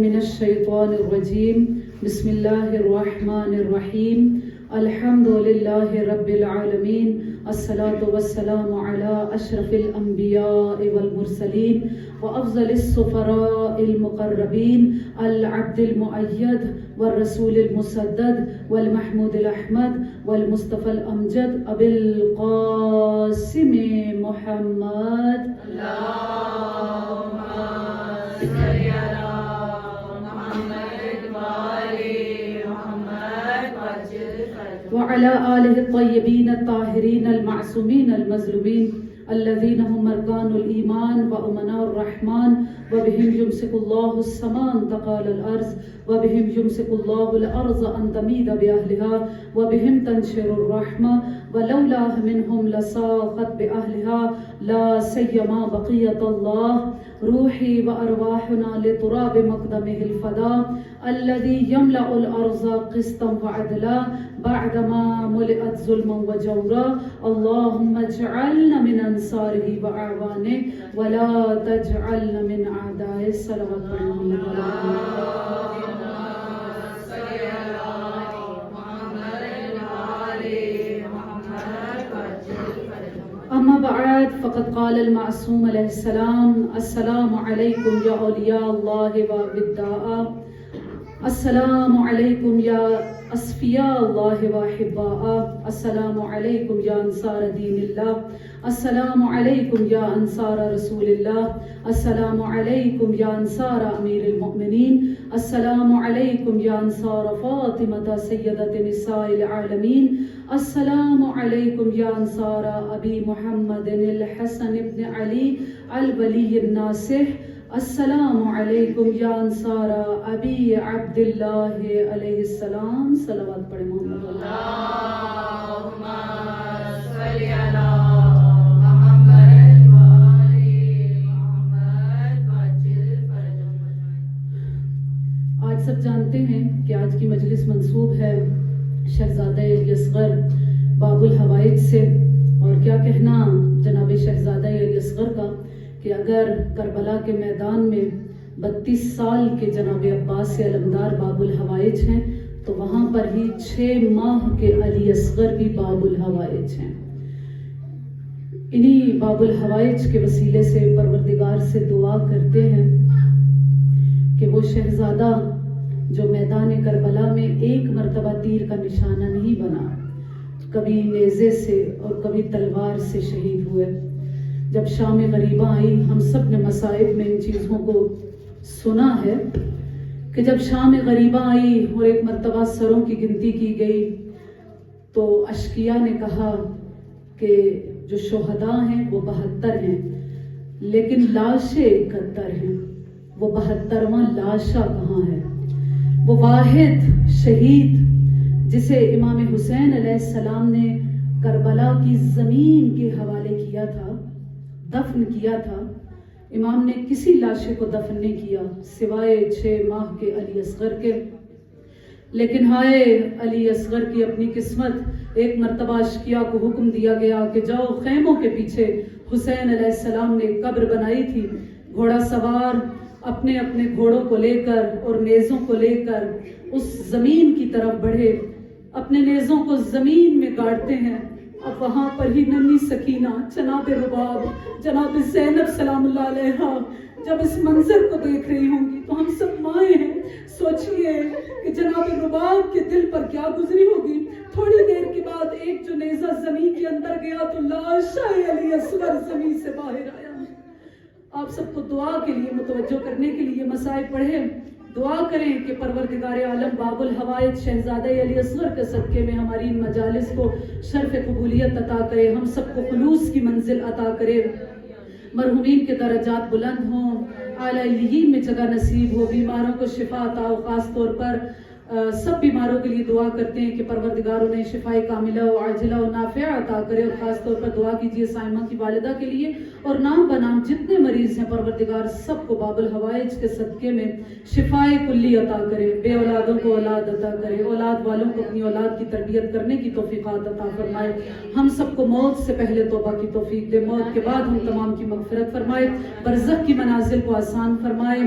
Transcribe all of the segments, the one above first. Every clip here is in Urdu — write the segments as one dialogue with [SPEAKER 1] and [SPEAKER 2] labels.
[SPEAKER 1] من الشیطان الرجیم بسم اللہ الرحمن الرحیم الحمد للہ رب العالمین الصلاة والسلام علی اشرف الانبیاء والمرسلین وافضل السفراء المقربین العبد المؤید والرسول المسدد والمحمود الاحمد والمصطفى الامجد ابی القاسم محمد وعلى آله الطيبين الطاهرين المعصومين المظلومين الذين هم أركان الإيمان وأمناء الرحمن وبهم يمسك الله السماء تقال الأرض وبهم يمسك الله الأرض أن تميد بأهلها وبهم تنشر الرحمة ولولا منهم لساقت بأهلها لا سيما بقية الله روحي وأرواحنا لتراب مقدمه الفداء الذي يملأ الأرض قسطا وعدلا بعدما ملئت ظلما وجورا اللهم اجعلنا من أنصاره وأعوانه ولا تجعلنا من أعدائه صلوات اما بعد فقد قال المعصوم علیہ السلام السلام علیکم یا اولیاء اللہ وابداء السلام علیکم یا اصفیاء اللہ واحباء السلام علیکم یا انصار دین اللہ السلام علیکم یا انصار رسول اللہ السلام علیکم یا انصار امیر المؤمنین السلام علیکم یا انصار فاطمة سیدۃ نساء العالمین السلام علیکم یا انصار ابی محمد الحسن ابن علی الولی الناصح السلام علیکم یا انصار ابی عبداللہ علیہ السلام صلوات پڑھیں محمد اللہم صلی علی محمد وآل محمد وعجل فرجهم۔ آج سب جانتے ہیں کہ آج کی مجلس منسوب ہے شہزادہ علی اصغر باب الحوائج سے، اور کیا کہنا جناب شہزادہ علی اصغر کا کہ اگر کربلا کے میدان میں 32 سال کے جناب عباس علمدار باب الحوائج ہیں تو وہاں پر ہی 6 ماہ کے علی اصغر بھی باب الحوائج ہیں۔ انہی باب الحوائج کے وسیلے سے پروردگار سے دعا کرتے ہیں کہ وہ شہزادہ جو میدان کربلا میں ایک مرتبہ تیر کا نشانہ نہیں بنا، کبھی نیزے سے اور کبھی تلوار سے شہید ہوئے، جب شام غریبہ آئی ہم سب نے مصائب میں ان چیزوں کو سنا ہے کہ جب شام غریبہ آئی اور ایک مرتبہ سروں کی گنتی کی گئی تو اشقیاء نے کہا کہ جو شہداء ہیں وہ 72 ہیں لیکن لاشیں 71 ہیں، وہ 72واں لاشا کہاں ہے؟ وہ واحد شہید جسے امام حسین علیہ السلام نے کربلا کی زمین کے حوالے کیا تھا، دفن کیا تھا، امام نے کسی لاشے کو دفن نہیں کیا سوائے 6 ماہ کے علی اصغر کے۔ لیکن ہائے علی اصغر کی اپنی قسمت، ایک مرتبہ اشقیاء کو حکم دیا گیا کہ جاؤ خیموں کے پیچھے حسین علیہ السلام نے قبر بنائی تھی، گھوڑا سوار اپنے اپنے گھوڑوں کو لے کر اور نیزوں کو لے کر اس زمین کی طرف بڑھے، اپنے نیزوں کو زمین میں گاڑتے ہیں۔ اب وہاں پر ہی ننھی سکینہ، جناب رباب، جناب زینب سلام اللہ علیہا جب اس منظر کو دیکھ رہی ہوں گی تو ہم سب مائیں ہیں، سوچئے کہ جناب رباب کے دل پر کیا گزری ہوگی۔ تھوڑی دیر کے بعد ایک جو نیزہ زمین کے اندر گیا تو لاشا علی اصغر زمین سے باہر آیا۔ آپ سب کو دعا کے لیے متوجہ کرنے کے لیے مصائب پڑھیں، دعا کریں کہ پروردگار عالم باب الحوائج شہزادہ علی اصغر کے صدقے میں ہماری ان مجالس کو شرف قبولیت عطا کرے، ہم سب کو خلوص کی منزل عطا کرے، مرحومین کے درجات بلند ہوں، اعلیٰ علیین میں جگہ نصیب ہو، بیماروں کو شفا عطا ہو۔ خاص طور پر سب بیماروں کے لیے دعا کرتے ہیں کہ پروردگار انہیں شفائے کاملہ و عاجلہ و نافعہ عطا کرے، اور خاص طور پر دعا کیجیے سائمہ کی والدہ کے لیے، اور نام بنام جتنے مریض ہیں پروردگار سب کو باب الحوائج کے صدقے میں شفائے کلی عطا کرے، بے اولادوں کو اولاد عطا کرے، اولاد والوں کو اپنی اولاد کی تربیت کرنے کی توفیقات عطا فرمائے، ہم سب کو موت سے پہلے توبہ کی توفیق دے، موت کے بعد ہم تمام کی مغفرت فرمائے، برزخ کی منازل کو آسان فرمائے،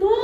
[SPEAKER 1] 2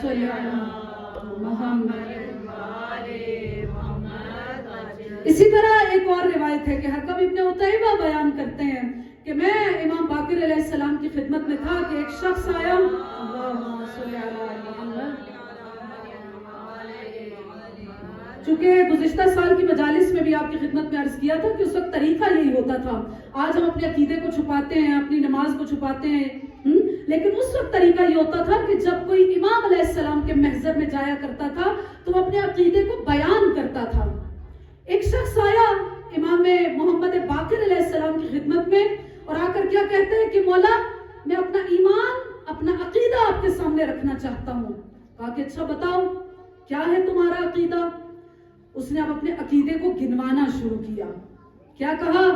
[SPEAKER 1] صلی علی محمد۔ اسی طرح ایک اور روایت ہے کہ حکم ابن عتیبہ بیان کرتے ہیں کہ میں امام باقر علیہ السلام کی خدمت میں تھا کہ ایک شخص آیا، اللہم صلی علی محمد۔ چونکہ گزشتہ سال کی مجالس میں بھی آپ کی خدمت میں عرض کیا تھا کہ اس وقت طریقہ یہی ہوتا تھا۔ آج ہم اپنے عقیدے کو چھپاتے ہیں، اپنی نماز کو چھپاتے ہیں، لیکن اس وقت طریقہ یہ ہوتا تھا کہ جب کوئی امام علیہ السلام کے محضر میں جایا کرتا تھا تو وہ اپنے عقیدے کو بیان کرتا تھا۔ ایک شخص آیا امام محمد باقر علیہ السلام کی خدمت میں اور آ کر کیا کہتے ہیں کہ مولا میں اپنا ایمان، اپنا عقیدہ آپ کے سامنے رکھنا چاہتا ہوں۔ کہا کہ اچھا بتاؤ کیا ہے تمہارا عقیدہ؟ اس نے اب اپنے عقیدے کو گنوانا شروع کیا۔ کیا کہا؟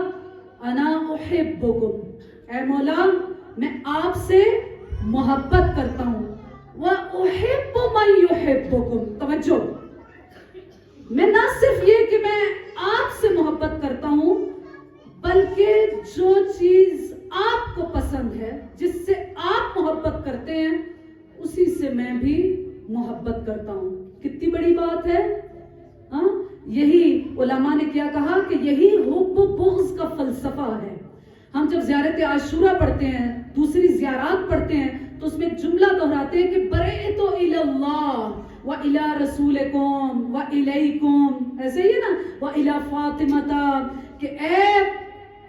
[SPEAKER 1] انا احبکم، اے مولا میں آپ سے محبت کرتا ہوں، وَأُحِبُّ مَن يُحِبُّكُمْ۔ توجہ، میں نہ صرف یہ کہ میں آپ سے محبت کرتا ہوں بلکہ جو چیز آپ کو پسند ہے، جس سے آپ محبت کرتے ہیں، اسی سے میں بھی محبت کرتا ہوں۔ کتنی بڑی بات ہے۔ یہی علماء نے کیا کہا کہ یہی حب و بغض کا فلسفہ ہے۔ ہم جب زیارت عاشورہ پڑھتے ہیں، دوسری زیارات پڑھتے ہیں، تو اس میں ایک جملہ دہراتے ہیں کہ برئت الی اللہ و الی رسولکم و الیکم، ایسے ہی ہے نا، و الی فاطمہ، کہ اے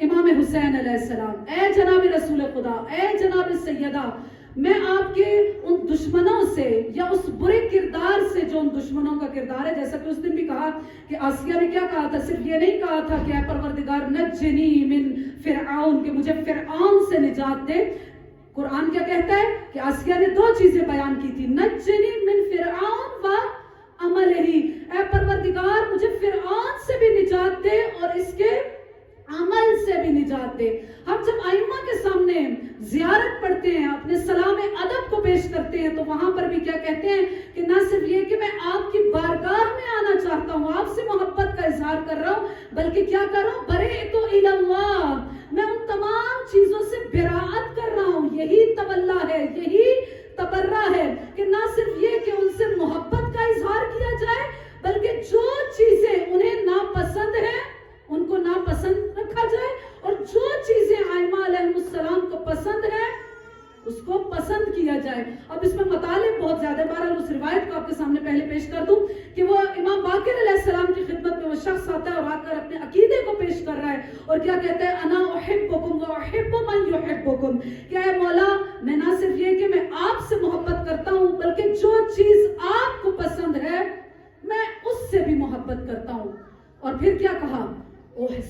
[SPEAKER 1] امام حسین علیہ السلام، اے جناب رسول خدا، اے جناب سیدہ، میں آپ کے ان دشمنوں سے یا اس برے کردار سے جو ان دشمنوں کا کردار ہے، جیسا کہ اس دن بھی کہا کہ آسیہ نے کیا کہا تھا، صرف یہ نہیں کہا تھا کہ اے پروردگار نجنی من فرعون، کہ مجھے فرعون سے نجات دے۔ قرآن کیا کہتا ہے کہ آسیہ نے دو چیزیں بیان کی تھی، نجنی من فرعون و عملہ، اے پروردگار مجھے فرعون سے بھی نجات دے اور اس کے عمل سے بھی نجات دے۔ ہم جب ائمہ کے سامنے زیارت پڑھتے ہیں، اپنے سلام ادب کو پیش کرتے ہیں، تو وہاں پر بھی کیا کہتے ہیں کہ نہ صرف یہ کہ میں آپ کی بارگاہ میں آنا چاہتا ہوں، آپ سے محبت کا اظہار کر رہا ہوں، بلکہ کیا کر رہا ہوں، برئت الی اللہ، میں ان تمام چیزوں سے براءت کر رہا ہوں۔ یہی تولا ہے، یہی تبرہ ہے کہ نہ صرف یہ کہ ان سے محبت کا اظہار کیا جائے، بلکہ جو چیزیں انہیں ناپسند ہیں ان کو ناپسند رکھا جائے، اور جو چیزیں ائمہ علیہ السلام کو پسند ہے اس کو پسند کیا جائے۔ اب اس میں مطالب بہت زیادہ، بہرحال اس روایت کو آپ کے سامنے پہلے پیش کر دوں کہ وہ امام باقر علیہ السلام کی خدمت میں وہ شخص آتا ہے اور آ کر اپنے عقیدے کو پیش کر رہا ہے اور کیا کہتا ہے، انا احبکم واحب من یحبکم، کہ اے مولا میں نہ صرف یہ کہ میں آپ سے محبت کرتا ہوں بلکہ جو چیز آپ کو پسند ہے میں اس سے بھی محبت کرتا ہوں۔ اور پھر کیا کہا،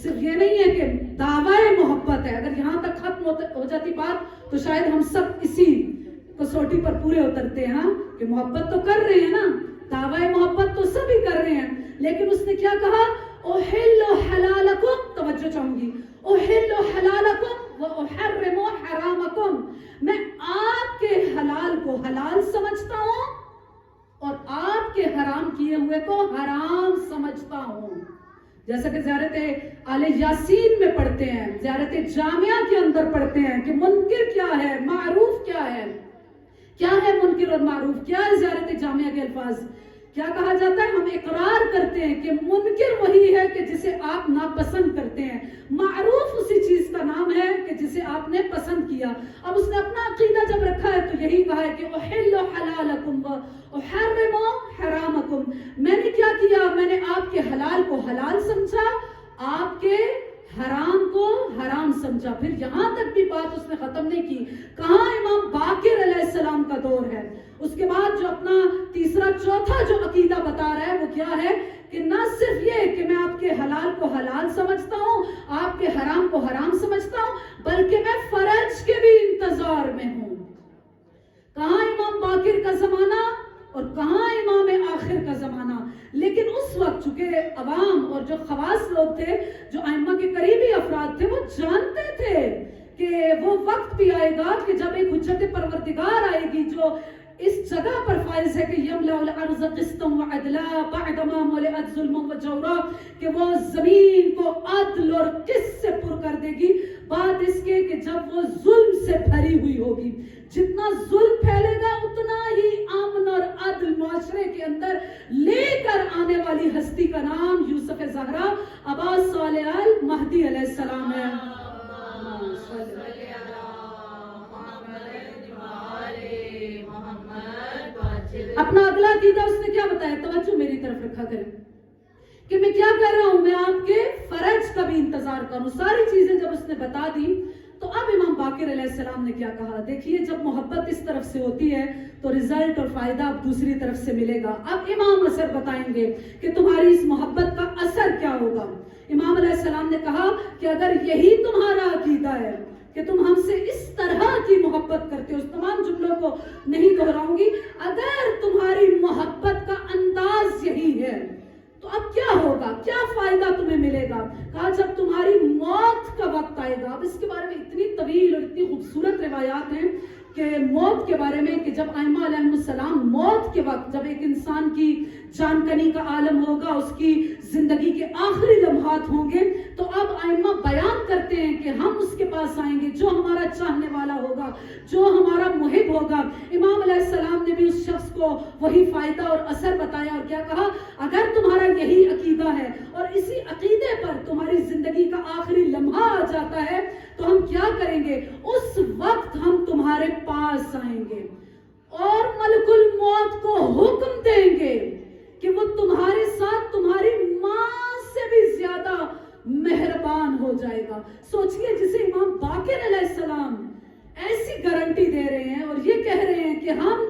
[SPEAKER 1] صرف یہ نہیں ہے کہ دعوی محبت ہے، اگر یہاں تک ختم ہو جاتی بات تو شاید ہم سب اسی کسوٹی پر پورے اترتے ہیں، ہاں کہ محبت تو کر رہے ہیں نا، دعوی محبت تو سبھی کر رہے ہیں، لیکن اس نے کیا کہا، احل حلالکم، توجہ چاہوں گی، احل حلالکم و احرم حرامکم، میں آپ کے حلال کو حلال سمجھتا ہوں اور آپ کے حرام کیے ہوئے کو حرام سمجھتا ہوں۔ جیسا کہ زیارت آل یاسین میں پڑھتے ہیں، زیارت جامعہ کے اندر پڑھتے ہیں کہ منکر کیا ہے، معروف کیا ہے، کیا ہے منکر اور معروف، کیا ہے زیارت جامعہ کے الفاظ، کیا کہا جاتا ہے، ہم اقرار کرتے ہیں کہ منکر وہی ہے کہ جسے آپ ناپسند کرتے ہیں، معروف اسی چیز کا نام ہے کہ جسے آپ نے پسند کیا۔ اب اس نے اپنا عقیدہ جب رکھا ہے تو یہی کہا ہے کہ احل حلالکم و احرم حرامکم، میں نے کیا کیا، میں نے آپ کے حلال کو حلال سمجھا، آپ کے حرام کو حرام سمجھا۔ پھر یہاں تک بھی بات اس نے ختم نہیں کی، کہاں امام باقر علیہ السلام کا دور ہے، اس کے بعد جو اپنا تیسرا چوتھا جو عقیدہ بتا رہا ہے وہ کیا ہے کہ نہ صرف یہ کہ میں آپ کے حلال کو حلال سمجھتا ہوں، آپ کے حرام کو حرام سمجھتا ہوں، بلکہ میں فرج کے بھی انتظار میں ہوں۔ کہاں امام باقر کا زمانہ اور کہاں امام آخر کا زمانہ، لیکن اس وقت چونکہ عوام اور جو خواص لوگ تھے، جو ائمہ کے قریبی افراد تھے، وہ جانتے تھے کہ وہ وقت بھی آئے گا کہ جب ایک حجت پروردگار آئے گی جو اس جگہ پر فائز ہے کہ یملأ الارض قسطا وعدلا بعدما ملئت ظلما وجورا، کہ وہ زمین کو عدل اور قسط سے پر کر دے گی بات اس کے کہ جب وہ ظلم سے بھری ہوئی ہوگی، جتنا ظلم پھیلے گا اتنا ہی امن اور عدل معاشرے کے اندر لے کر آنے والی ہستی کا نام یوسف زہرا عباس صالح المہدی علیہ السلام ہے۔ اپنا اگلا عقیدہ اس نے کیا بتایا، توجہ میری طرف رکھا کریں کہ میں کیا کر رہا ہوں، میں آپ کے فرج کا بھی انتظار کروں۔ ساری چیزیں جب اس نے بتا دی تو اب امام باقر علیہ السلام نے کیا کہا، دیکھیے جب محبت اس طرف سے ہوتی ہے تو رزلٹ اور فائدہ اب دوسری طرف سے ملے گا۔ اب امام اثر بتائیں گے کہ تمہاری اس محبت کا اثر کیا ہوگا۔ امام علیہ السلام نے کہا کہ اگر یہی تمہارا عقیدہ ہے کہ تم ہم سے اس طرح کی محبت کرتے ہو، اس تمام جملوں کو نہیں دہراؤں گی، اگر تمہاری محبت کا انداز یہی ہے تو اب کیا ہوگا، کیا فائدہ تمہیں ملے گا۔ کہا جب تمہاری موت کا وقت آئے گا۔ اب اس کے بارے میں اتنی طویل اور اتنی خوبصورت روایات ہیں کہ موت کے بارے میں کہ جب ائمہ علیہ السلام موت کے وقت جب ایک انسان کی جان کنی کا عالم ہوگا، اس کی زندگی کے آخری لمحات ہوں گے، تو اب ائمہ بیان کرتے ہیں کہ ہم اس کے پاس آئیں گے جو ہمارا چاہنے والا ہوگا، جو ہمارا محب ہوگا۔ امام علیہ السلام نے بھی اس شخص کو وہی فائدہ اور اثر بتایا اور کیا کہا، اگر تمہارا یہی عقیدہ ہے اور اسی عقیدے پر تمہاری زندگی کا آخری لمحہ آ جاتا ہے تو ہم کیا کریں گے، اس وقت ہم تمہارے پاس آئیں گے اور ملک الموت کو حکم دیں گے کہ وہ تمہارے ساتھ تمہاری ماں سے بھی زیادہ مہربان ہو جائے گا۔ سوچئے جسے امام باقر علیہ السلام ایسی گارنٹی دے رہے ہیں اور یہ کہہ رہے ہیں کہ ہم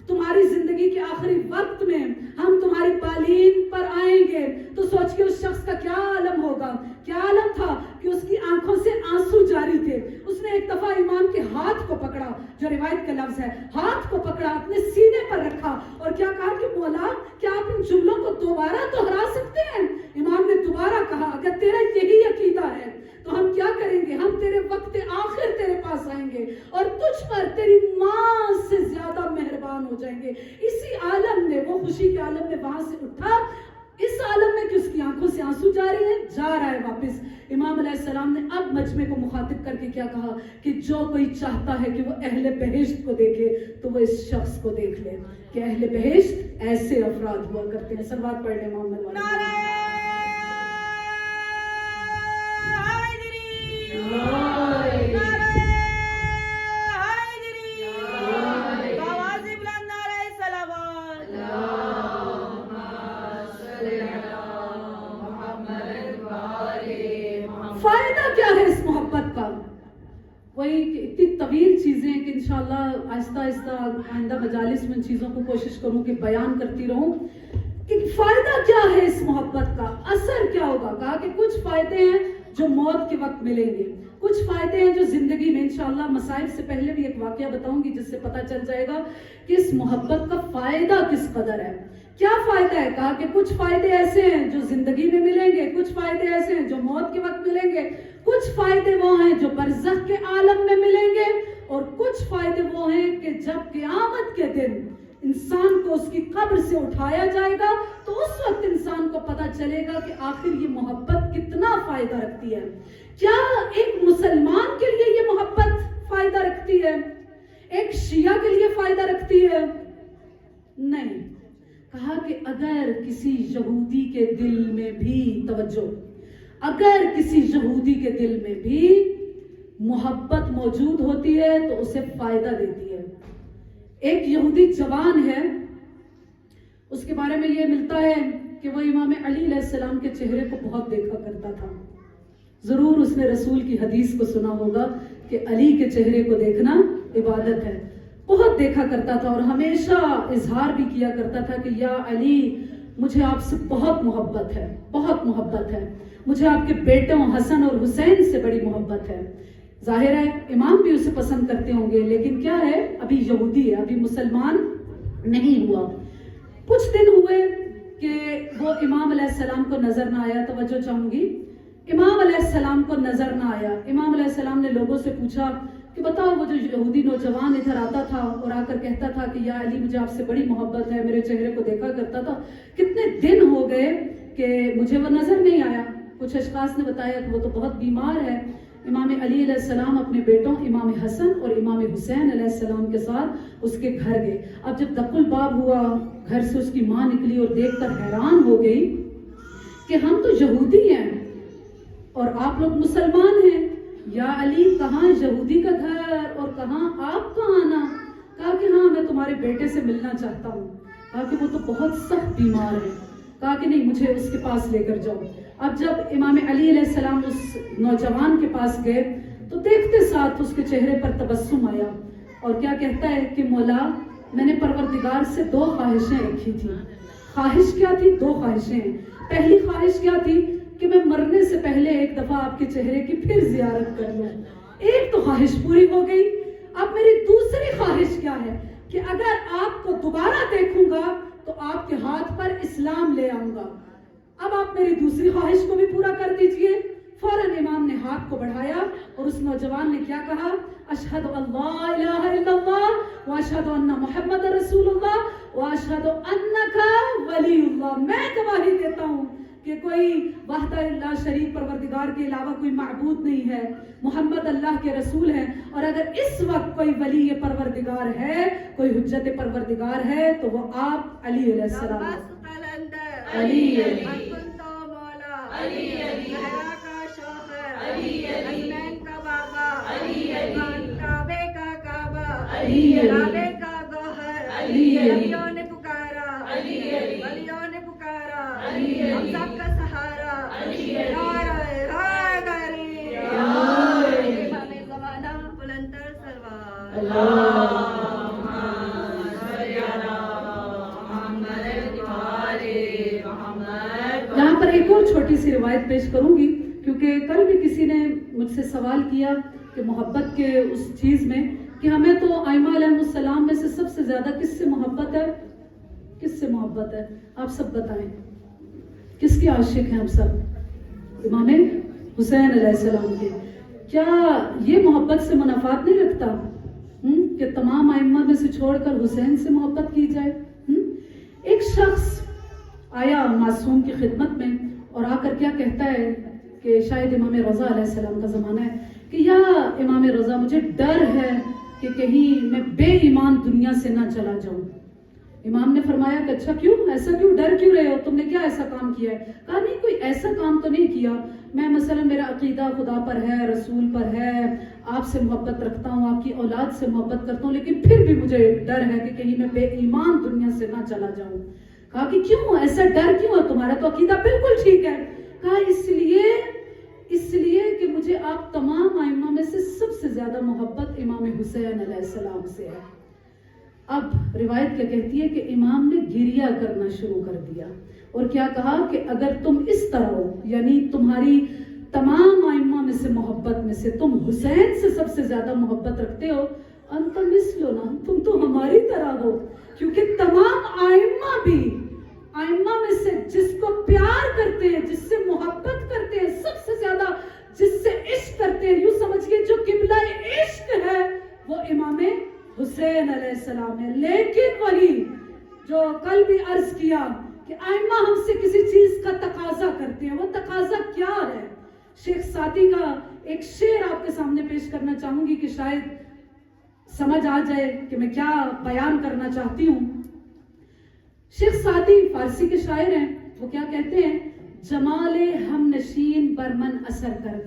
[SPEAKER 1] تمہاری زندگی کے آخری وقت میں ہم تمہاری بالین پر آئیں گے، تو سوچئے اس شخص کا کیا عالم ہوگا۔ کیا عالم تھا کہ اس کی آنکھوں سے آنسو جاری تھے۔ اس نے ایک دفعہ امام کے ہاتھ کو پکڑا، جو روایت کا لفظ ہے، ہاتھ کو پکڑا، اپنے سینے پر رکھا اور کیا کہا کہ مولا کیا آپ ان جملوں کو دوبارہ دہرا سکتے ہیں۔ امام نے دوبارہ کہا اگر تیرا یہی عقیدہ ہے تو ہم کیا کریں گے، ہم تیرے وقت آخر تیرے پاس آئیں گے اور تجھ پر تیری ماں سے زیادہ مہربان ہو جائیں گے۔ اسی عالم نے، وہ خوشی کے عالم میں وہاں سے اٹھا، اس عالم میں کہ اس کی آنکھوں سے آنسو جاری ہیں، جا رہا ہے واپس۔ امام علیہ السلام نے اب مجمع کو مخاطب کر کے کیا کہا کہ جو کوئی چاہتا ہے کہ وہ اہل بہشت کو دیکھے تو وہ اس شخص کو دیکھ لے کہ اہل بہشت ایسے افراد ہوا کرتے ہیں۔ صلوات پڑھ لیں محمد والے۔ فائدہ کیا ہے اس محبت کا؟ وہی اتنی طویل چیزیں کہ انشاءاللہ آہستہ آہستہ آئندہ مجالس میں ان چیزوں کو کوشش کروں کہ بیان کرتی رہوں کہ فائدہ کیا ہے اس محبت کا، اثر کیا ہوگا۔ کہا کہ کچھ فائدے ہیں جو موت کے وقت ملیں گے، کچھ فائدے ہیں جو زندگی میں، انشاءاللہ مسائل سے پہلے بھی ایک واقعہ بتاؤں گی جس سے پتہ چل جائے گا کہ اس محبت کا فائدہ کس قدر ہے۔ کیا فائدہ ہے؟ کہا کہ کچھ فائدے ایسے ہیں جو زندگی میں ملیں گے، کچھ فائدے ایسے ہیں جو موت کے وقت ملیں گے، کچھ فائدے وہ ہیں جو برزخ کے عالم میں ملیں گے، اور کچھ فائدے وہ ہیں کہ جب قیامت کے دن انسان کو اس کی قبر سے اٹھایا جائے گا تو اس وقت انسان کو پتہ چلے گا کہ آخر یہ محبت کتنا فائدہ رکھتی ہے۔ کیا ایک مسلمان کے لیے یہ محبت فائدہ رکھتی ہے؟ ایک شیعہ کے لیے فائدہ رکھتی ہے؟ نہیں۔ کہا کہ اگر کسی یہودی کے دل میں بھی، توجہ، اگر کسی یہودی کے دل میں بھی محبت موجود ہوتی ہے تو اسے فائدہ دیتی ہے۔ ایک یہودی جوان ہے، اس کے بارے میں یہ ملتا ہے کہ وہ امام علی علیہ السلام کے چہرے کو بہت دیکھا کرتا تھا۔ ضرور اس نے رسول کی حدیث کو سنا ہوگا کہ علی کے چہرے کو دیکھنا عبادت ہے۔ بہت دیکھا کرتا تھا اور ہمیشہ اظہار بھی کیا کرتا تھا کہ یا علی، مجھے آپ سے بہت محبت ہے، بہت محبت ہے، مجھے آپ کے بیٹوں حسن اور حسین سے بڑی محبت ہے۔ ظاہر ہے امام بھی اسے پسند کرتے ہوں گے، لیکن کیا ہے، ابھی یہودی ہے، ابھی مسلمان نہیں ہوا۔ کچھ دن ہوئے کہ وہ امام علیہ السلام کو نظر نہ آیا۔ توجہ چاہوں گی، امام علیہ السلام کو نظر نہ آیا۔ امام علیہ السلام نے لوگوں سے پوچھا کہ بتاؤ، وہ جو یہودی نوجوان ادھر آتا تھا اور آ کر کہتا تھا کہ یا علی، مجھے آپ سے بڑی محبت ہے، میرے چہرے کو دیکھا کرتا تھا، کتنے دن ہو گئے کہ مجھے وہ نظر نہیں آیا۔ کچھ اشخاص نے بتایا کہ وہ تو بہت بیمار ہے۔ امام علی علیہ السلام اپنے بیٹوں امام حسن اور امام حسین علیہ السلام کے ساتھ اس کے گھر گئے. اب جب دق الباب ہوا, گھر سے اس کی ماں نکلی اور دیکھ کر حیران ہو گئی کہ ہم تو یہودی ہیں اور آپ لوگ مسلمان ہیں, یا علی کہاں یہودی کا گھر اور کہاں آپ کا آنا. کہا کہ ہاں میں تمہارے بیٹے سے ملنا چاہتا ہوں. کہا کہ وہ تو بہت سخت بیمار ہے. کہا کہ نہیں, مجھے اس کے پاس لے کر جاؤ. اب جب امام علی علیہ السلام اس نوجوان کے پاس گئے تو دیکھتے ساتھ اس کے چہرے پر تبسم آیا اور کیا کہتا ہے کہ مولا میں نے پروردگار سے 2 خواہشیں رکھی تھی. خواہش کیا تھی؟ 2 خواہشیں ہیں. پہلی خواہش کیا تھی کہ میں مرنے سے پہلے ایک دفعہ آپ کے چہرے کی پھر زیارت کر لوں. ایک تو خواہش پوری ہو گئی. اب میری دوسری خواہش کیا ہے کہ اگر آپ کو دوبارہ دیکھوں گا تو آپ کے ہاتھ پر اسلام لے آؤں گا. اب آپ میری دوسری خواہش کو بھی پورا کر دیجئے. فوراً امام نے ہاتھ کو بڑھایا اور اس نوجوان نے کیا کہا؟ اشہد ان لا الہ الا اللہ واشہد ان محمد رسول اللہ واشہد انک ولی اللہ. میں گواہی دیتا ہوں کہ کوئی وحدہ اللہ شریک پروردگار کے علاوہ کوئی معبود نہیں ہے, محمد اللہ کے رسول ہیں, اور اگر اس وقت کوئی ولی پروردگار ہے, کوئی حجت پروردگار ہے تو وہ آپ علی علیہ السلام. علی علی علی علی
[SPEAKER 2] کا شوہر حسین کا بابا کعبے کا کعبہ کعبے کا گوہر ولیوں نے پکارا ولیوں نے پکارا ہم سب کا سہارا امام زمانہ بلندر سروار.
[SPEAKER 1] یہاں پر ایک اور چھوٹی سی روایت پیش کروں گی کیونکہ کل بھی کسی نے مجھ سے سوال کیا کہ محبت کے اس چیز میں کہ ہمیں تو ائمہ علیہ السلام میں سے سب سے زیادہ کس سے محبت ہے؟ کس سے محبت ہے؟ آپ سب بتائیں کس کے عاشق ہیں ہم سب؟ امام حسین علیہ السلام کے. کیا یہ محبت سے منافات نہیں رکھتا کہ تمام ائمہ میں سے چھوڑ کر حسین سے محبت کی جائے؟ ایک شخص آیا معصوم کی خدمت میں اور آ کر کیا کہتا ہے کہ شاید امام رضا علیہ السلام کا زمانہ ہے کہ یا امام رضا مجھے ڈر ہے کہ کہیں میں بے ایمان دنیا سے نہ چلا جاؤں. امام نے فرمایا کہ اچھا کیوں, ایسا کیوں, ڈر کیوں رہے ہو, تم نے کیا ایسا کام کیا ہے؟ کہا نہیں کوئی ایسا کام تو نہیں کیا, میں مثلا میرا عقیدہ خدا پر ہے, رسول پر ہے, آپ سے محبت رکھتا ہوں, آپ کی اولاد سے محبت کرتا ہوں, لیکن پھر بھی مجھے ڈر ہے کہ کہیں میں بے ایمان دنیا سے نہ چلا جاؤں. کہا کہ کیوں, ایسا ڈر کیوں ہے, تمہارا تو عقیدہ بالکل ٹھیک ہے. کہا اس لیے کہ مجھے آپ تمام ائمہ میں سے سب سے زیادہ محبت امام حسین علیہ السلام سے ہے. اب روایت کیا کہتی ہے کہ امام نے گریہ کرنا شروع کر دیا اور کیا کہا کہ اگر تم اس طرح ہو, یعنی تمہاری تمام ائمہ میں سے محبت میں سے تم حسین سے سب سے زیادہ محبت رکھتے ہو, انت مثلنا, تم تو ہماری طرح ہو, کیونکہ تمام ائمہ بھی ائمہ میں سے جس کو پیار کرتے ہیں, جس سے محبت کرتے ہیں, سب سے زیادہ جس سے عشق کرتے ہیں, یوں سمجھئے جو قبلہ عشق ہے وہ امام حسین علیہ السلام ہے. لیکن وہی جو کل بھی عرض کیا کہ ائمہ ہم سے کسی چیز کا تقاضا کرتے ہیں, وہ تقاضا کیا ہے؟ شیخ سعدی کا ایک شعر آپ کے سامنے پیش کرنا چاہوں گی کہ شاید سمجھ آ جائے کہ میں کیا بیان کرنا چاہتی ہوں. شیخ سعدی فارسی کے شاعر ہیں, وہ کیا کہتے ہیں؟ جمال ہم نشین برمن اثر کرد.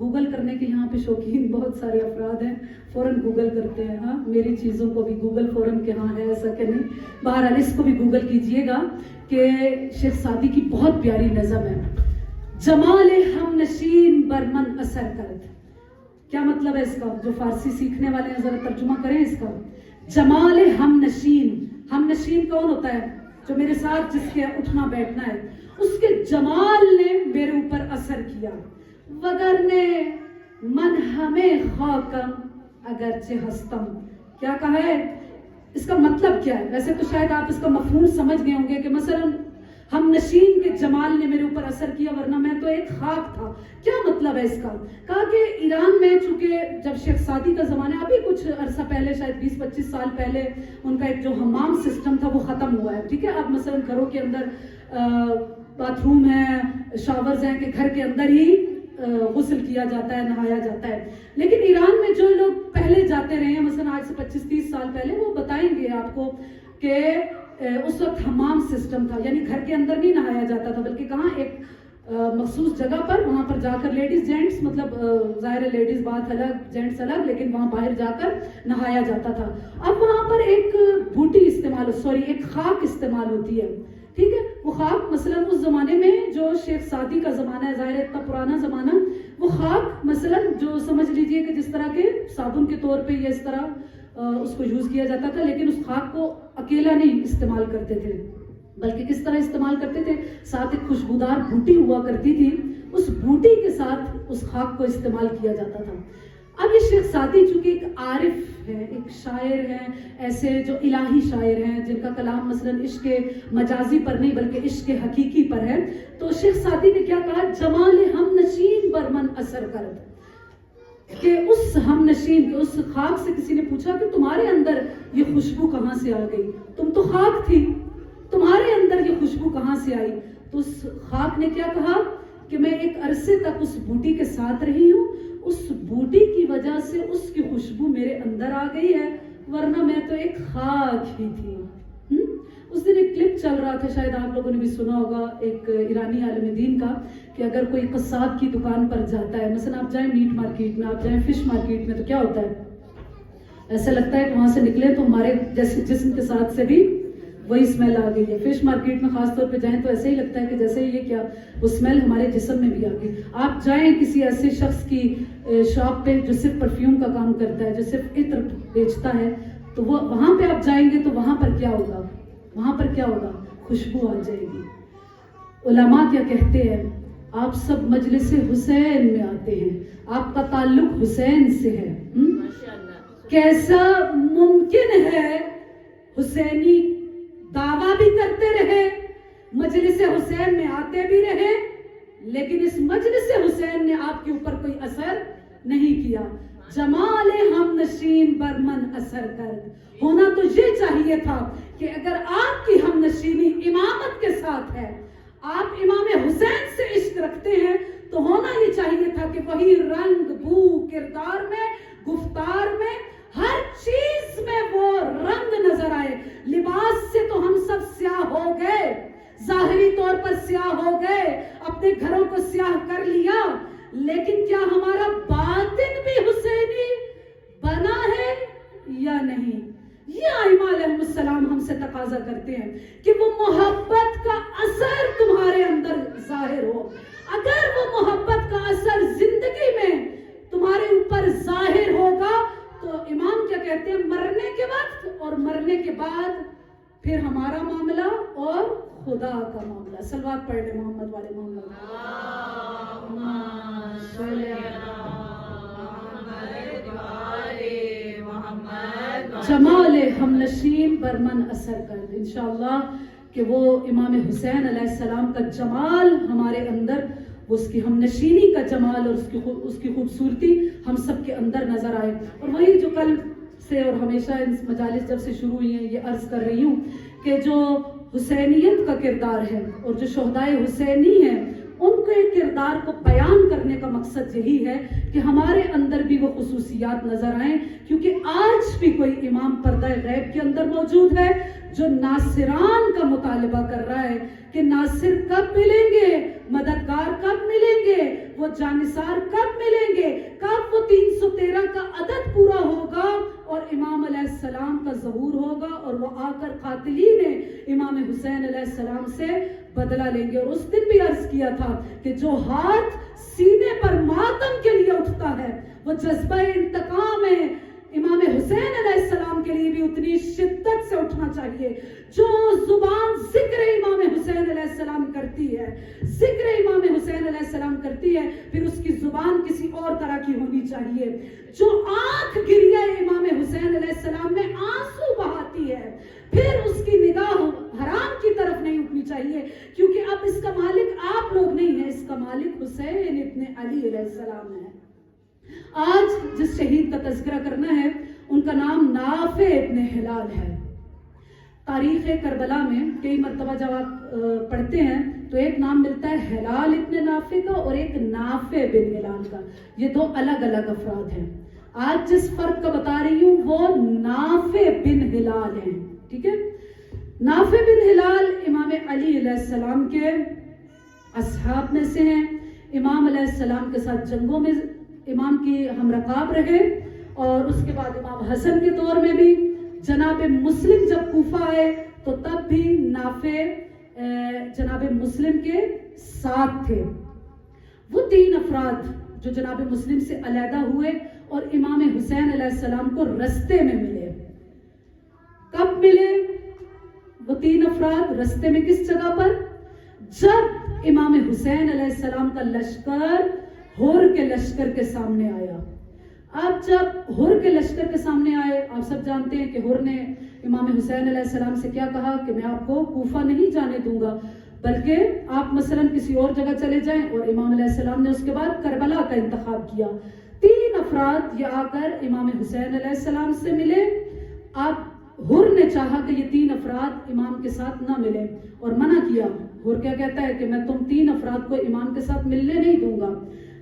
[SPEAKER 1] گوگل کرنے کے یہاں پہ شوقین بہت سارے افراد ہیں, فوراً گوگل کرتے ہیں. ہاں میری چیزوں کو بھی گوگل فوراً کہ ہاں ہے, ایسا کہ نہیں. بہرحال اس کو بھی گوگل کیجئے گا کہ شیخ سعدی کی بہت پیاری نظم ہے, جمال ہم نشین برمن اثر کرد. کیا مطلب ہے اس کا؟ جو فارسی سیکھنے والے ہیں ذرا ترجمہ کریں اس کا. جمال ہم نشین کون ہوتا ہے؟ جو میرے ساتھ جس کے اٹھنا بیٹھنا ہے, اس کے جمال نے میرے اوپر اثر کیا. وگرنے من ہمیں خاکم اگرچہ ہستم. کیا کہا ہے؟ اس کا مطلب کیا ہے؟ ویسے تو شاید آپ اس کا مفہوم سمجھ گئے ہوں گے کہ مثلا ہم نشین کے جمال نے میرے اوپر اثر کیا ورنہ میں تو ایک خاک تھا. کیا مطلب ہے اس کا؟ کہا کہ ایران میں چونکہ جب شیخ سعدی کا زمانہ, ابھی کچھ عرصہ پہلے شاید 20-25 سال پہلے ان کا ایک جو حمام سسٹم تھا وہ ختم ہوا ہے. ٹھیک ہے, اب مثلا گھروں کے اندر باتھ روم ہیں, شاورز ہیں کہ گھر کے اندر ہی غسل کیا جاتا ہے, نہایا جاتا ہے. لیکن ایران میں جو لوگ پہلے جاتے رہے ہیں, مثلا آج سے 25-30 سال پہلے, وہ بتائیں گے آپ کو کہ اس وقت حمام سسٹم تھا, یعنی گھر کے اندر نہیں نہایا جاتا تھا, بلکہ کہاں ایک مخصوص جگہ پر, وہاں پر جا کر لیڈیز جینٹس, مطلب ظاہر ہے لیڈیز بات الگ جینٹس الگ, لیکن وہاں باہر جا کر نہایا جاتا تھا. اب وہاں پر ایک بوٹی ایک خاک استعمال ہوتی ہے, ٹھیک ہے. وہ خاک مثلا اس زمانے میں جو شیخ سعدی کا زمانہ ہے, ظاہر ہے اتنا پرانا زمانہ, وہ خاک مثلا جو سمجھ لیجئے کہ جس طرح کے صابن کے طور پہ یا اس طرح اس کو یوز کیا جاتا تھا, لیکن اس خاک کو اکیلا نہیں استعمال کرتے تھے, بلکہ کس طرح استعمال کرتے تھے, ساتھ ایک خوشبودار بوٹی ہوا کرتی تھی, اس بوٹی کے ساتھ اس خاک کو استعمال کیا جاتا تھا. اب یہ شیخ سعدی چونکہ ایک عارف ہے, ایک شاعر ہیں, ایسے جو الہی شاعر ہیں جن کا کلام مثلا عشق مجازی پر نہیں بلکہ عشق حقیقی پر ہے, تو شیخ سعدی نے کیا کہا, جمال ہم نشین بر من اثر کرد, کہ اس ہم نشین, اس خاک سے کسی نے پوچھا کہ تمہارے اندر یہ خوشبو کہاں سے آ گئی, تم تو خاک تھی, تمہارے اندر یہ خوشبو کہاں سے آئی. تو اس خاک نے کیا کہا کہ میں ایک عرصے تک اس بوٹی کے ساتھ رہی ہوں, اس بوٹی کی وجہ سے اس کی خوشبو میرے اندر آ گئی ہے, ورنہ میں تو ایک خاک ہی تھی. اس دن ایک کلپ چل رہا تھا, شاید آپ لوگوں نے بھی سنا ہوگا, ایک ایرانی عالم دین کا, کہ اگر کوئی قصاب کی دکان پر جاتا ہے, مثلا آپ جائیں میٹ مارکیٹ میں, آپ جائیں فش مارکیٹ میں, تو کیا ہوتا ہے, ایسا لگتا ہے کہ وہاں سے نکلے تو ہمارے جیسے جسم کے ساتھ سے بھی وہی اسمیل آ گئی ہے. فش مارکیٹ میں خاص طور پہ جائیں تو ایسے ہی لگتا ہے کہ جیسے یہ کیا, وہ اسمیل ہمارے جسم میں بھی آ گئی. آپ جائیں کسی ایسے شخص کی شاپ پہ جو صرف پرفیوم کا کام کرتا ہے, جو صرف عطر بیچتا ہے, تو وہ وہاں پہ آپ جائیں گے تو وہاں پر کیا ہوگا, وہاں پر کیا ہوگا, خوشبو آ جائے گی. علماء کیا کہتے ہیں, آپ سب مجلس حسین میں آتے ہیں, آپ کا تعلق حسین سے ہے. کیسا ممکن ہے حسینی دعویٰ بھی کرتے رہے, مجلس حسین میں آتے بھی رہے, لیکن اس مجلس حسین نے آپ کے اوپر کوئی اثر نہیں کیا. جمال ہم نشین بر من اثر کرد, ہونا تو یہ چاہیے تھا کہ اگر آپ کی ہم نشینی امامت کے ساتھ ہے, آپ امام حسین سے عشق رکھتے ہیں, تو ہونا یہ چاہیے تھا کہ وہی رنگ بو کردار میں, گفتار میں, ہر چیز میں وہ رنگ نظر آئے. لباس سے تو ہم سب سیاہ ہو گئے, ظاہری طور پر سیاہ ہو گئے, اپنے گھروں کو سیاہ کر لیا, لیکن کیا ہمارا باطن بھی حسینی بنا ہے یا نہیں؟ یہ ائمہ علیہ السلام ہم سے تقاضا کرتے ہیں کہ وہ محبت کا اثر تمہارے اندر ظاہر ہو. اگر وہ محبت کا اثر زندگی میں تمہارے اوپر ظاہر ہوگا, تو امام کیا کہتے ہیں, مرنے کے وقت اور مرنے کے بعد پھر ہمارا معاملہ اور خدا کا معاملہ. صلوات پڑھ لیں محمد والے محمد. جمال ہم نشین بر من اثر کرد, انشاءاللہ کہ وہ امام حسین علیہ السلام کا جمال ہمارے اندر, اس کی ہم نشینی کا جمال اور اس کی خوبصورتی ہم سب کے اندر نظر آئے. اور وہی جو کل سے اور ہمیشہ ان مجالس جب سے شروع ہوئی ہیں, یہ عرض کر رہی ہوں کہ جو حسینیت کا کردار ہے اور جو شہدائے حسینی ہیں, ان کے کردار کو بیان کرنے کا مقصد یہی ہے کہ ہمارے اندر بھی وہ خصوصیات نظر آئیں, کیونکہ آج بھی کوئی امام پردہ غیب کے اندر موجود ہے جو ناصران کا مطالبہ کر رہا ہے کہ ناصر کب ملیں گے, مددگار کب ملیں گے, وہ جانثار کب ملیں گے, کب وہ 313 کا عدد پورا ہوگا اور امام علیہ السلام کا ظہور ہوگا اور وہ آ کر قاتلین امام حسین علیہ السلام سے بدلہ لیں گے. اور اس دن بھی عرض کیا تھا کہ جو ہاتھ سینے پر ماتم کے لیے اٹھتا ہے, وہ جذبہ انتقام ہے, امام حسین علیہ السلام کے لیے بھی اتنی شدت سے اٹھنا چاہیے. جو زبان ذکر امام حسین علیہ السلام کرتی ہے, ذکر امام حسین علیہ السلام کرتی ہے, پھر اس کی زبان کسی اور طرح کی ہونی چاہیے. جو آنکھ گریہ امام حسین علیہ السلام میں آنسو بہاتی ہے, پھر اس کی نگاہ حرام کی طرف نہیں اٹھنی چاہیے, کیونکہ اب اس کا مالک آپ لوگ نہیں ہیں, اس کا مالک حسین ابن علی علیہ السلام ہے. آج جس شہید کا تذکرہ کرنا ہے, ان کا نام نافع ابن ہلال ہے. تاریخ کربلا میں کئی مرتبہ جب آپ پڑھتے ہیں تو ایک نام ملتا ہے ہلال ابن نافع کا اور ایک نافع بن ہلال کا. یہ دو الگ الگ افراد ہیں. آج جس فرد کا بتا رہی ہوں وہ نافع بن ہلال ہیں. ٹھیک ہے. نافع بن ہلال امام علی علیہ السلام کے اصحاب میں سے ہیں. امام علیہ السلام کے ساتھ جنگوں میں امام کی ہم رکاب رہے اور اس کے بعد امام حسن کے دور میں بھی جناب مسلم جب کوفہ آئے تو تب بھی نافع جناب مسلم کے ساتھ تھے. وہ 3 افراد جو جناب مسلم سے علیحدہ ہوئے اور امام حسین علیہ السلام کو رستے میں ملے. کب ملے وہ 3 افراد؟ رستے میں کس جگہ پر؟ جب امام حسین علیہ السلام کا لشکر ہور کے لشکر کے سامنے آیا. اب جب ہور کے لشکر کے سامنے آئے، آپ سب جانتے ہیں کہ ہور نے امام حسین علیہ السلام سے کیا کہا کہ میں آپ کو کوفہ نہیں جانے دوں گا، بلکہ آپ مثلا کسی اور جگہ چلے جائیں. اور امام علیہ السلام نے اس کے بعد کربلا کا انتخاب کیا. 3 افراد یہ آ کر امام حسین علیہ السلام سے ملے. اب ہر نے چاہا کہ یہ 3 افراد امام کے ساتھ نہ ملیں اور منع کیا. ہر کیا کہتا ہے کہ میں تم 3 افراد کو امام کے ساتھ ملنے نہیں دوں گا.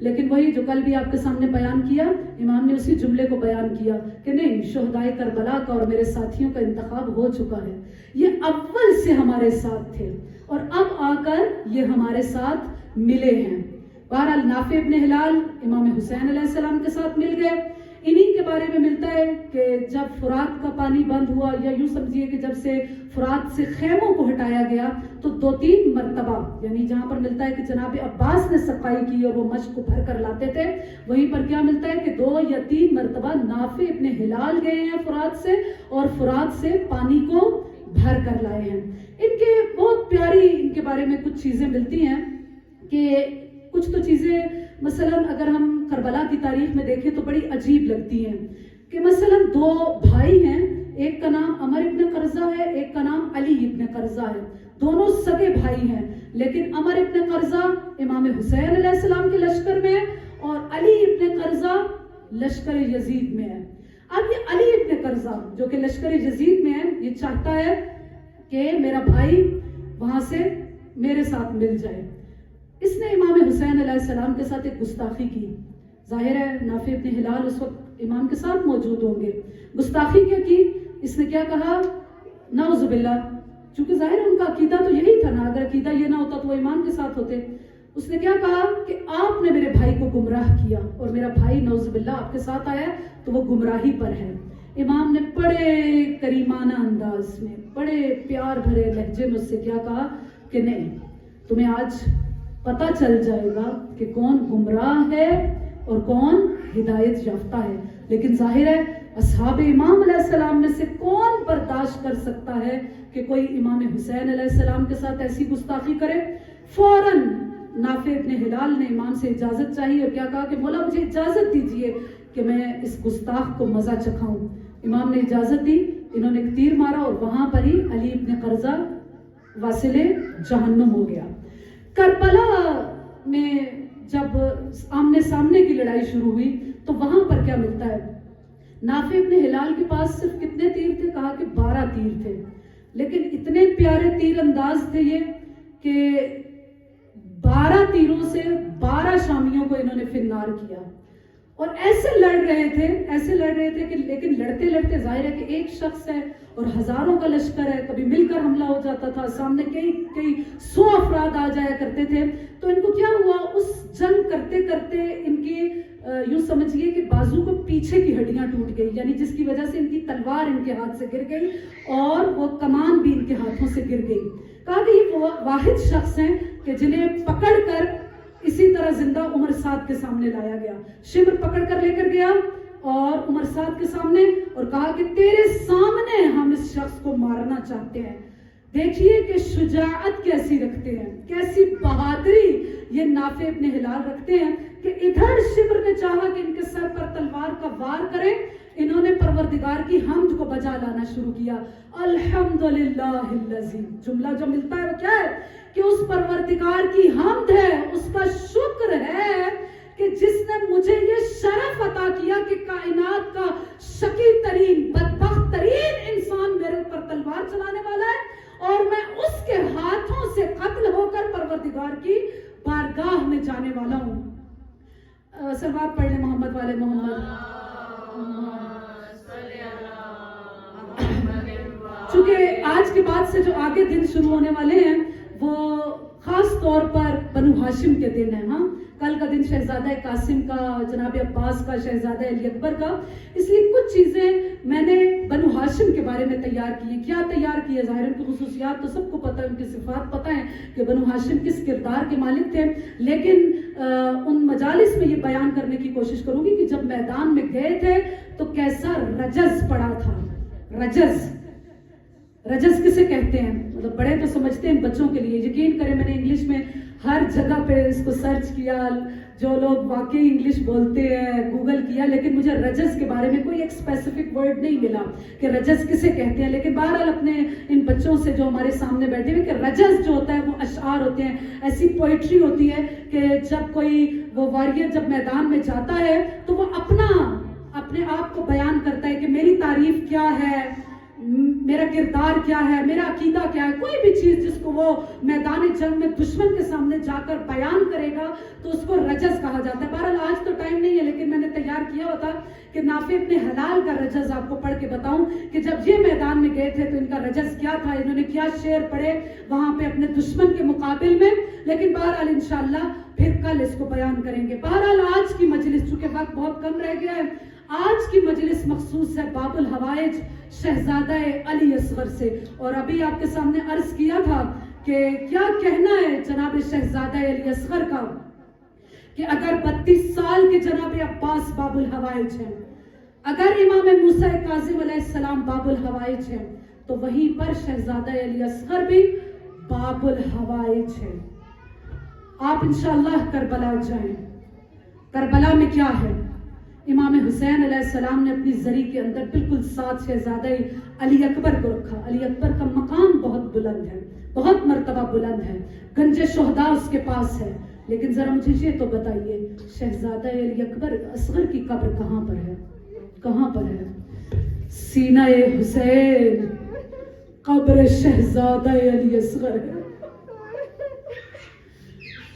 [SPEAKER 1] لیکن وہی جو کل بھی آپ کے سامنے بیان کیا، امام نے اسی جملے کو بیان کیا کہ نہیں، شہدائے کربلا کا اور میرے ساتھیوں کا انتخاب ہو چکا ہے. یہ اول سے ہمارے ساتھ تھے اور اب آ کر یہ ہمارے ساتھ ملے ہیں. بہرحال نافع ابن ہلال امام حسین علیہ السلام کے ساتھ مل گئے. انہی کے بارے میں ملتا ہے کہ جب فرات کا پانی بند ہوا، یا یوں سمجھیے کہ جب سے فرات سے خیموں کو ہٹایا گیا تو 2-3 مرتبہ، یعنی جہاں پر ملتا ہے کہ جناب عباس نے صفائی کی اور وہ مشق کو بھر کر لاتے تھے، وہیں پر کیا ملتا ہے کہ 2 یا 3 مرتبہ نافع ابن ہلال گئے ہیں فرات سے اور فرات سے پانی کو بھر کر لائے ہیں. ان کے بہت پیاری ان کے بارے میں کچھ چیزیں ملتی ہیں کہ کچھ تو چیزیں مثلا اگر ہم کربلا کی تاریخ میں دیکھیں تو بڑی عجیب لگتی ہیں کہ مثلا 2 بھائی ہیں، ایک کا نام عمر ابن قرظہ ہے، ایک کا نام علی ابن قرظہ ہے. دونوں سگے بھائی ہیں، لیکن عمر ابن قرظہ امام حسین علیہ السلام کے لشکر میں ہے اور علی ابن قرظہ لشکر یزید میں ہے. اب یہ علی ابن قرظہ جو کہ لشکر یزید میں ہے، یہ چاہتا ہے کہ میرا بھائی وہاں سے میرے ساتھ مل جائے. اس نے امام حسین علیہ السلام کے ساتھ ایک گستاخی کی. ظاہر ہے نافع ابن ہلال اس وقت امام کے ساتھ موجود ہوں گے. گستاخی کیا کی؟ اس نے کیا کہا؟ نعوذ باللہ، چونکہ ظاہر ہے ان کا عقیدہ تو یہی تھا نا، اگر عقیدہ یہ نہ ہوتا تو وہ امام کے ساتھ ہوتے. اس نے کیا کہا کہ آپ نے میرے بھائی کو گمراہ کیا اور میرا بھائی نعوذ باللہ آپ کے ساتھ آیا تو وہ گمراہی پر ہے. امام نے بڑے کریمانہ انداز میں، بڑے پیار بھرے لہجے میں اس سے کیا کہا کہ نہیں، تمہیں آج پتہ چل جائے گا کہ کون گمراہ ہے اور کون ہدایت یافتہ ہے. لیکن ظاہر ہے اصحاب امام علیہ السلام میں سے کون برداشت کر سکتا ہے کہ کوئی امام حسین علیہ السلام کے ساتھ ایسی گستاخی کرے. فوراً نافع ابن ہلال نے امام سے اجازت چاہی اور کیا کہا کہ مولا مجھے اجازت دیجئے کہ میں اس گستاخ کو مزہ چکھاؤں. امام نے اجازت دی. انہوں نے ایک تیر مارا اور وہاں پر ہی علی ابن قرظہ واصل جہنم ہو گیا. کربلا میں جب آمنے سامنے کی لڑائی شروع ہوئی تو وہاں پر کیا ملتا ہے؟ نافع ابن ہلال کے پاس صرف کتنے تیر تھے؟ کہا کہ 12 تیر تھے. لیکن اتنے پیارے تیر انداز تھے یہ کہ 12 تیروں سے 12 شامیوں کو انہوں نے فنار کیا اور ایسے لڑ رہے تھے کہ لیکن لڑتے لڑتے ظاہر ہے کہ ایک شخص ہے اور ہزاروں کا لشکر ہے، کبھی مل کر حملہ ہو جاتا تھا، سامنے کئی 100 افراد آ جایا کرتے تھے. تو ان کو کیا ہوا، اس جنگ کرتے کرتے ان کی یوں سمجھیے کہ بازو کو پیچھے کی ہڈیاں ٹوٹ گئی، یعنی جس کی وجہ سے ان کی تلوار ان کے ہاتھ سے گر گئی اور وہ کمان بھی ان کے ہاتھوں سے گر گئی. کہا کہ یہ واحد شخص ہیں کہ جنہیں پکڑ کر اسی طرح زندہ عمر سعد کے سامنے لایا گیا. شمر پکڑ کر لے کر گیا اور عمر سعد کے سامنے اور کہا کہ تیرے سامنے ہم اس شخص کو مارنا چاہتے ہیں. دیکھیے کہ شجاعت کیسی رکھتے ہیں، کیسی بہادری یہ نافع ابن ہلال رکھتے ہیں کہ ادھر شمر نے چاہا کہ ان کے سر پر تلوار کا وار کرے، انہوں نے پروردگار کی حمد کو بجا لانا شروع کیا. الحمدللہ الذی، جملہ جو ملتا ہے وہ کیا ہے کہ اس پروردگار کی حمد ہے، اس کا شکر ہے کہ جس نے مجھے یہ شرف عطا کیا کہ کائنات کا شقی ترین بدبخت ترین انسان میرے اوپر تلوار چلانے والا ہے اور میں اس کے ہاتھوں سے قتل ہو کر پروردگار کی بارگاہ میں جانے والا ہوں. سلوات پڑھ لیں محمد والے محمد. چونکہ آج کے بعد سے جو آگے دن شروع ہونے والے ہیں وہ خاص طور پر بنو ہاشم کے دن ہیں. ہاں کل کا دن شہزادہ قاسم کا، جناب عباس کا، شہزادہ علی اکبر کا، اس لیے کچھ چیزیں میں نے بنو ہاشم کے بارے میں تیار کی ہیں. کیا تیار کی ہے؟ ظاہر ان کی خصوصیات تو سب کو پتہ ہے، ان کی صفات پتہ ہیں کہ بنو ہاشم کس کردار کے مالک تھے، لیکن ان مجالس میں یہ بیان کرنے کی کوشش کروں گی کہ جب میدان میں گئے تھے تو کیسا رجز پڑا تھا. رجز کسے کہتے ہیں؟ مطلب بڑے تو سمجھتے ہیں بچوں کے لیے. یقین کریں میں نے انگلش میں ہر جگہ پہ اس کو سرچ کیا، جو لوگ واقعی انگلش بولتے ہیں گوگل کیا، لیکن مجھے رجز کے بارے میں کوئی ایک اسپیسیفک ورڈ نہیں ملا کہ رجز کسے کہتے ہیں. لیکن بہرحال اپنے ان بچوں سے جو ہمارے سامنے بیٹھے ہوئے کہ رجز جو ہوتا ہے وہ اشعار ہوتے ہیں، ایسی پوئٹری ہوتی ہے کہ جب کوئی وہ واریر جب میدان میں جاتا ہے تو وہ اپنے آپ کو بیان کرتا ہے کہ میری تعریف کیا ہے، میرا کردار کیا ہے، میرا عقیدہ کیا ہے. کوئی بھی چیز جس کو وہ میدان جنگ میں دشمن کے سامنے جا کر بیان کرے گا تو اس کو رجز کہا جاتا ہے. بہرحال آج تو ٹائم نہیں ہے لیکن میں نے تیار کیا ہوتا کہ نافع ابن حلال کا رجز آپ کو پڑھ کے بتاؤں کہ جب یہ میدان میں گئے تھے تو ان کا رجز کیا تھا، انہوں نے کیا شعر پڑھے وہاں پہ اپنے دشمن کے مقابل میں. لیکن بہرحال انشاءاللہ پھر کل اس کو بیان کریں گے. بہرحال آج کی مجلس، چونکہ وقت بہت کم رہ گیا ہے، آج کی مجلس مخصوص ہے باب الحوائج شہزادہ علی اصغر سے. اور ابھی آپ کے سامنے عرض کیا تھا کہ کیا کہنا ہے جناب شہزادہ علی اصغر کا کہ اگر 32 سال کے جناب عباس باب الحوائج ہیں، اگر امام موسیٰ کاظم علیہ السلام باب الحوائج ہیں، تو وہیں پر شہزادہ علی اصغر بھی باب الحوائج ہے. آپ انشاءاللہ کربلا جائیں. کربلا میں کیا ہے؟ امام حسین علیہ السلام نے اپنی زری کے اندر بالکل ساتھ شہزادہ علی اکبر کو رکھا. علی اکبر کا مقام بہت بلند ہے، بہت مرتبہ بلند ہے، گنج شہداء اس کے پاس ہے. لیکن ذرا مجھے یہ تو بتائیے شہزادہ علی اکبر اصغر کی قبر کہاں پر ہے؟ کہاں پر ہے؟ سینہ حسین قبر شہزادہ علی اصغر ہے.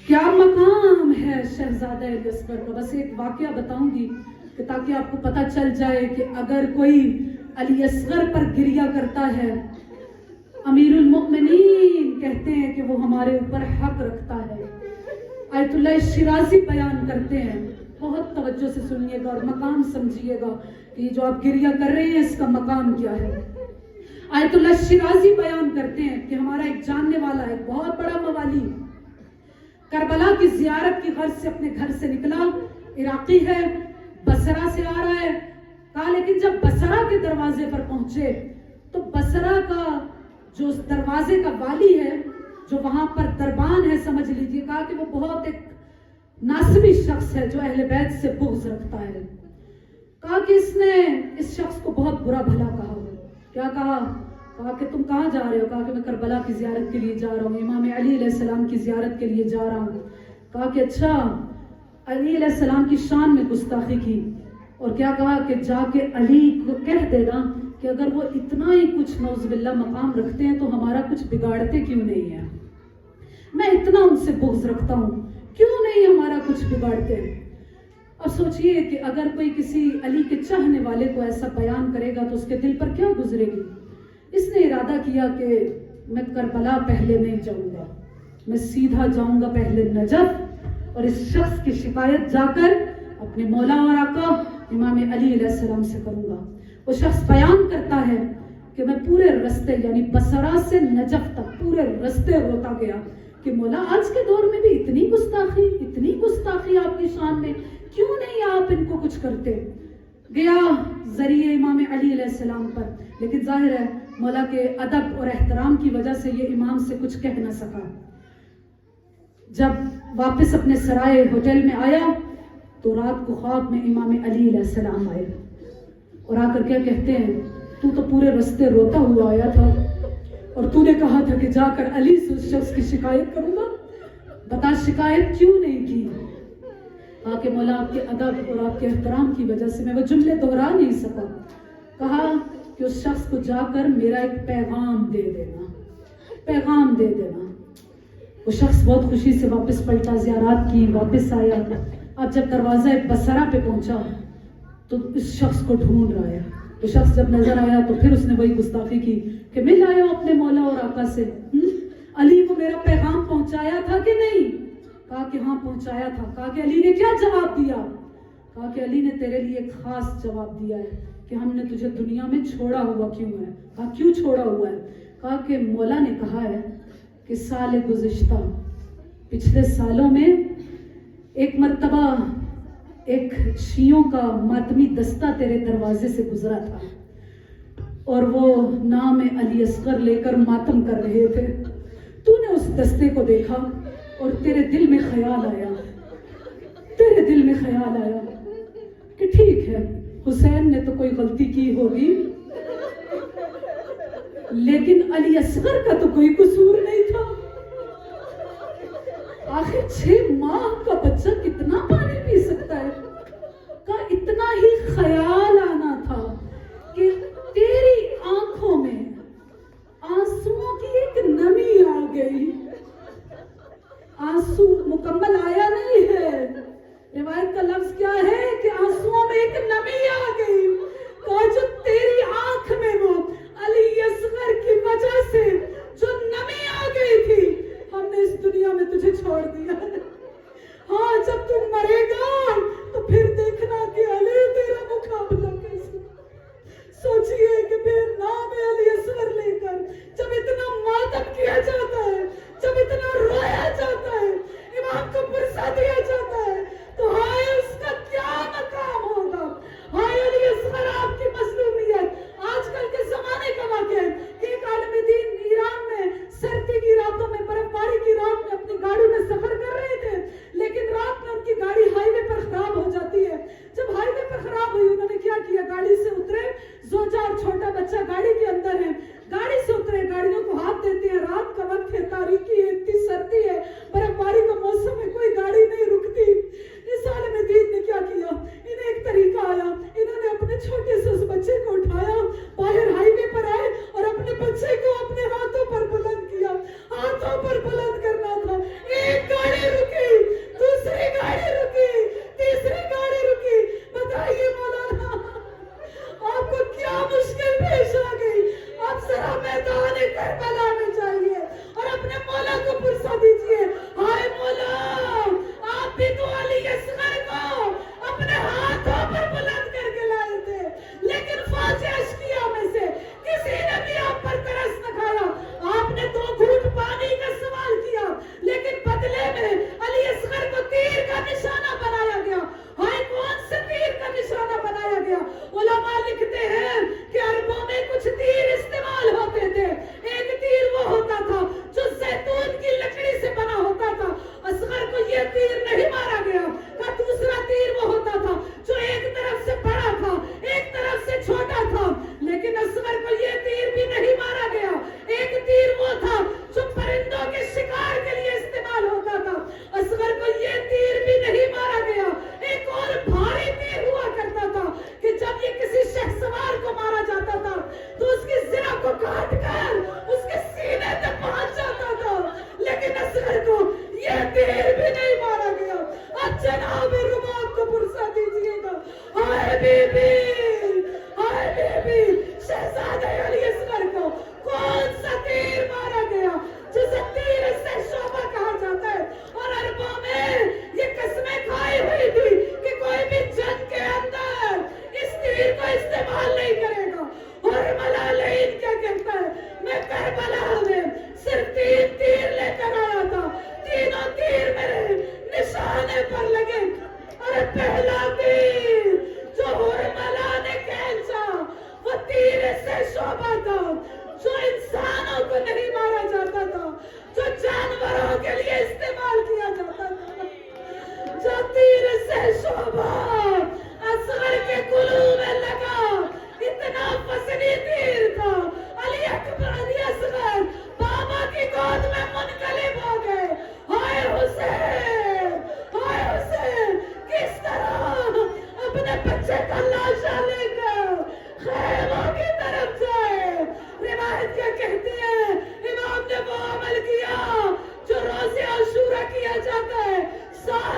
[SPEAKER 1] کیا مقام ہے شہزادہ علی اصغر کا؟ بس ایک واقعہ بتاؤں گی کہ تاکہ آپ کو پتہ چل جائے کہ اگر کوئی علی اصغر پر گریہ کرتا ہے، امیر المؤمنین کہتے ہیں کہ وہ ہمارے اوپر حق رکھتا ہے. آیت اللہ شیرازی بیان کرتے ہیں، بہت توجہ سے سنیے گا اور مقام سمجھیے گا کہ جو آپ گریہ کر رہے ہیں اس کا مقام کیا ہے. آیت اللہ شیرازی بیان کرتے ہیں کہ ہمارا ایک جاننے والا ہے، بہت بڑا موالی، کربلا کی زیارت کی غرض سے اپنے گھر سے نکلا، عراقی ہے، بصرہ سے آ رہا ہے. کہا لیکن جب بصرہ کے دروازے پر پہنچے تو بصرہ کا جو اس دروازے کا والی ہے، جو وہاں پر دربان ہے سمجھ لیجیے، کہا کہ وہ بہت ایک ناسبی شخص ہے جو اہل بیت سے بغض رکھتا ہے. کہا کہ اس نے اس شخص کو بہت برا بھلا کہا. کیا کہا؟ کہا کہ تم کہاں جا رہے ہو؟ کہا کہ میں کربلا کی زیارت کے لیے جا رہا ہوں، امام علی علیہ السلام کی زیارت کے لیے جا رہا ہوں. کہا کہ اچھا. علی علیہ السلام کی شان میں گستاخی کی اور کیا کہا کہ جا کے علی کو کہہ دینا کہ اگر وہ اتنا ہی کچھ نعوذ باللہ مقام رکھتے ہیں تو ہمارا کچھ بگاڑتے کیوں نہیں ہیں؟ میں اتنا ان سے بغض رکھتا ہوں، کیوں نہیں ہمارا کچھ بگاڑتے؟ اب سوچئے کہ اگر کوئی کسی علی کے چاہنے والے کو ایسا بیان کرے گا تو اس کے دل پر کیا گزرے گی. اس نے ارادہ کیا کہ میں کربلا پہلے نہیں جاؤں گا، میں سیدھا جاؤں گا پہلے نجف اور اس شخص کی شکایت جا کر اپنے مولا اور آقا امام علی علیہ السلام سے کروں گا. وہ شخص بیان کرتا ہے کہ میں پورے رستے یعنی بصرہ سے نجف تک پورے رستے روتا گیا کہ مولا آج کے دور میں بھی اتنی گستاخی آپ کی شان میں، کیوں نہیں آپ ان کو کچھ کرتے؟ گیا ذریعے امام علی علیہ السلام پر، لیکن ظاہر ہے مولا کے ادب اور احترام کی وجہ سے یہ امام سے کچھ کہہ نہ سکا. جب واپس اپنے سرائے ہوٹل میں آیا تو رات کو خواب میں امام علی علیہ السلام آئے اور آ کر کیا کہتے ہیں، تو پورے رستے روتا ہوا آیا تھا اور تو نے کہا تھا کہ جا کر علی سے اس شخص کی شکایت کروں گا، بتا شکایت کیوں نہیں کی؟ کہا کہ مولا آپ کے ادب اور آپ کے احترام کی وجہ سے میں وہ جملے دہرا نہیں سکا. کہا کہ اس شخص کو جا کر میرا ایک پیغام دے دینا، پیغام دے دینا. وہ شخص بہت خوشی سے واپس پلٹا، زیارات کی، واپس آیا. اب جب دروازہ بصرہ پہ پہنچا تو اس شخص کو ڈھونڈ رہا ہے. وہ شخص جب نظر آیا تو پھر اس نے وہی گستاخی کی کہ مل آیا اپنے مولا اور آقا سے، علی کو میرا پیغام پہنچایا تھا کہ نہیں؟ کہا کہ ہاں پہنچایا تھا. کہا کہ علی نے کیا جواب دیا؟ کہا کہ علی نے تیرے لیے ایک خاص جواب دیا ہے کہ ہم نے تجھے دنیا میں چھوڑا ہوا کیوں ہے. کہا کیوں چھوڑا ہوا ہے؟ کہا کہ مولا نے کہا ہے کہ سال گزشتہ، پچھلے سالوں میں ایک مرتبہ ایک شیعوں کا ماتمی دستہ تیرے دروازے سے گزرا تھا اور وہ نام علی اصغر لے کر ماتم کر رہے تھے. تو نے اس دستے کو دیکھا اور تیرے دل میں خیال آیا کہ ٹھیک ہے، حسین نے تو کوئی غلطی کی ہوگی لیکن علی اصغر کا تو کوئی قصور نہیں تھا. آخر 6 ماہ کا بچہ کتنا پانی پی سکتا ہے؟ کا اتنا ہی خیال آنا تھا کہ تیری آنکھوں میں آنسوؤں کی ایک نمی آ گئی. آنسو مکمل آیا نہیں ہے، روایت کا لفظ کیا ہے کہ آنسوؤں میں ایک نمی آ گئی. کہا جو تیری آنکھ میں وہ علی اصغر کی وجہ سے جو نمی آ گئی تھی، ہم نے اس دنیا میں تجھے چھوڑ دیا. ہاں جب تم مرے گا تو پھر دیکھنا کہ علی تیرا مقابلہ کیسے. سوچئے کہ پھر نام علی اصغر لے کر جب اتنا ماتم کیا جاتا ہے، جب اتنا رویا جاتا ہے، امام کو پرسا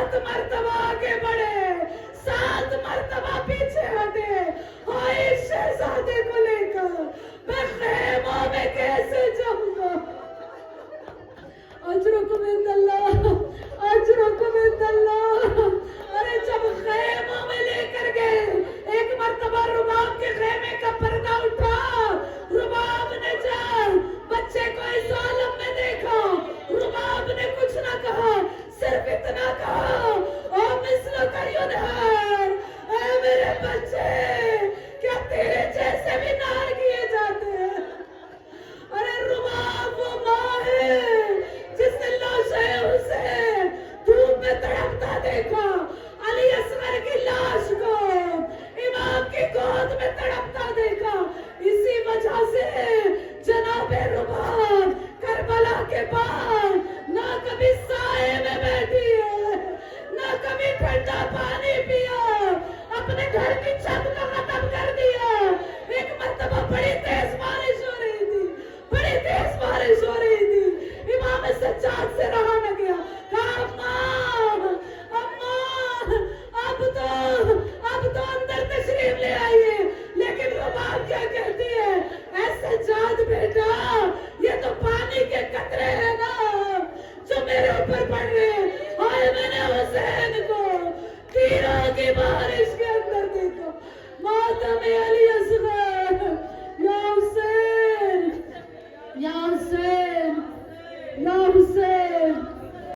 [SPEAKER 1] 7 مرتبہ آگے بڑھے، 7 مرتبہ پیچھے ہٹے، اور اس شہزادے کو لے کر میں خیموں میں کیسے جاؤں گا؟ اجرکم عند اللہ، اجرکم عند اللہ۔ ارے جب خیموں میں لے کر گئے، ایک مرتبہ رباب کے خیمے کا پردہ اٹھا، رباب نے جب بچے کو اس عالم میں دیکھا، رباب نے کچھ نہ کہا، صرف اتنا کہا، او مثل کا یدھر، اے میرے بچے، کیا تیرے جیسے بھی نار کیے جاتے ہیں؟ ارے رباب وہ ماں ہے جس نے لاشے اسے دھوپ میں تڑپتا دیکھا، علی اصغر کی لاش کو امام کی گود میں تڑپتا دیکھا۔ اسی وجہ سے جناب رباب کربلا کے بعد نہ کبھی سائے میں بیٹھی ہے، نہ کبھی ٹھنڈا پانی پیا، اپنے گھر کی چھت کو ختم کر دیا۔ ایک مرتبہ بڑی تیز بارش ہو رہی تھی، بڑی تیز بارش ہو رہی تھی، امام سجاد سے رہا نہ گیا، کہا اماں، اماں، اب تو اندر تشریف لے آئیے۔ لیکن رباب کیا کہتی ہے، اے سجاد بیٹا، یہ تو پانی کے قطرے ہیں نا جو میرے اوپر پڑ رہے ہیں، اور میں نے حسین کو تیروں کی بارش کے اندر دیکھا۔ ماتم علی